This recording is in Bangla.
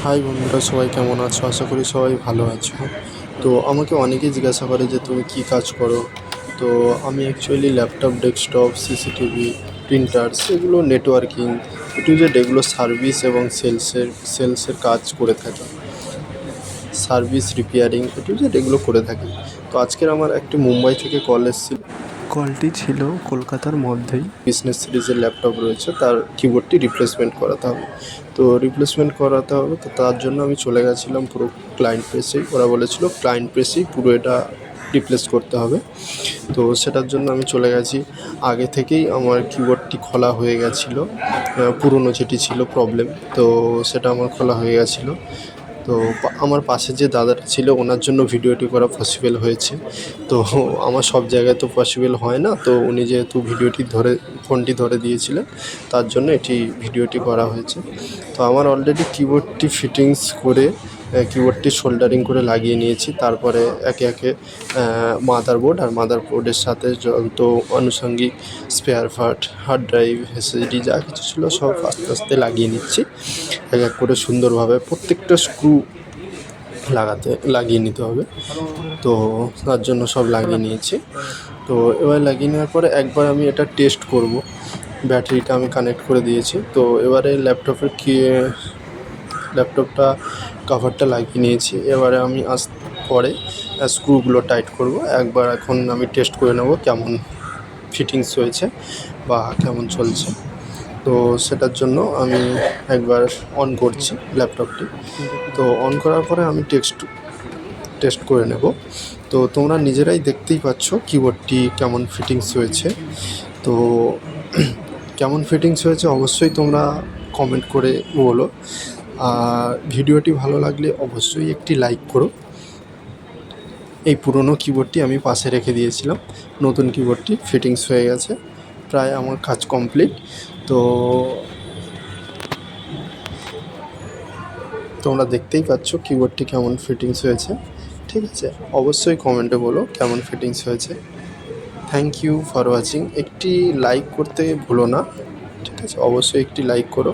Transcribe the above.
হাই বন্ধুরা, সবাই কেমন আছো? আশা করি সবাই ভালো আছো। তো আমাকে অনেকেই জিজ্ঞাসা করে যে তুমি কী কাজ করো। তো আমি actually laptop, desktop, CCTV, printers, এগুলো নেটওয়ার্কিং, এগুলো সার্ভিস এবং সেলসের কাজ করে থাকি। সার্ভিস, রিপেয়ারিং, এগুলো করে থাকি। তো আজকের আমার একটি মুম্বাই থেকে কল এসেছিল। কলটি ছিল কলকাতার মধ্যেই বিজনেস সিরিজের ল্যাপটপ রয়েছে, তার কিবোর্ডটি রিপ্লেসমেন্ট করাতে হবে। তো রিপ্লেসমেন্ট করাতে হবে, তো তার জন্য আমি চলে গেছিলাম পুরো ক্লায়েন্ট প্রেসেই। ওরা বলেছিল ক্লায়েন্ট প্রেসেই পুরো এটা রিপ্লেস করতে হবে। তো সেটার জন্য আমি চলে গেছি। আগে থেকেই আমার কিবোর্ডটি খোলা হয়ে গেছিলো, পুরনো যেটি ছিল প্রবলেম, তো সেটা আমার খোলা হয়ে গেছিলো। তো আমার পাশে যে দাদাটা ছিল ওনার জন্য ভিডিওটি করা পসিবল হয়েছে। তো আমার সব জায়গায় তো পসিবল হয় না, তো উনি যেহেতু ফোনটি ধরে দিয়েছিলেন, তার জন্য ভিডিওটি করা হয়েছে। তো আমার অলরেডি কিবোর্ডটি ফিটিংস করে কিবোর্ডটি সোল্ডারিং করে লাগিয়ে নিয়েছি। তারপরে একে একে মাদারবোর্ডের সাথে যত আনুষঙ্গিক spare part, hard drive, SSD যা কিছু ছিল সব আস্তে আস্তে লাগিয়ে নিচ্ছি। এক এক করে সুন্দরভাবে প্রত্যেকটা স্ক্রু লাগিয়ে নিতে হবে। তো তার জন্য সব লাগিয়ে নিয়েছি। তো এবার লাগিয়ে নেওয়ার পরে একবার আমি এটা টেস্ট করব। ব্যাটারিটা আমি কানেক্ট করে দিয়েছি। তো এবারে ল্যাপটপটা কভারটা লাগিয়ে নিয়েছি। এবারে আমি পরে স্ক্রুগুলো টাইট করব। একবার এখন আমি টেস্ট করে নেব কেমন ফিটিংস হয়েছে বা কেমন চলছে। তো সেটার জন্য আমি একবার অন করছি ল্যাপটপটি। তো অন করার পরে আমি টেস্ট করে নেব। তো তোমরা নিজেরাই দেখতেই পাচ্ছ কিবোর্ডটি কেমন ফিটিংস হয়েছে। তো কেমন ফিটিংস হয়েছে অবশ্যই তোমরা কমেন্ট করে বলো। আর ভিডিওটি ভালো লাগলে অবশ্যই একটি লাইক করো। এই পুরনো কিবোর্ডটি আমি পাশে রেখে দিয়েছিলাম, নতুন কিবোর্ডটি ফিটিংস হয়ে গেছে, প্রায় আমার কাজ কমপ্লিট। তো তোমরা দেখতেই পাচ্ছ কিবোর্ডটি কেমন ফিটিংস হয়েছে। ঠিক আছে, অবশ্যই কমেন্টে বলো কেমন ফিটিংস হয়েছে। Thank you for watching. একটি লাইক করতে ভুলো না, ঠিক আছে? অবশ্যই একটি লাইক করো।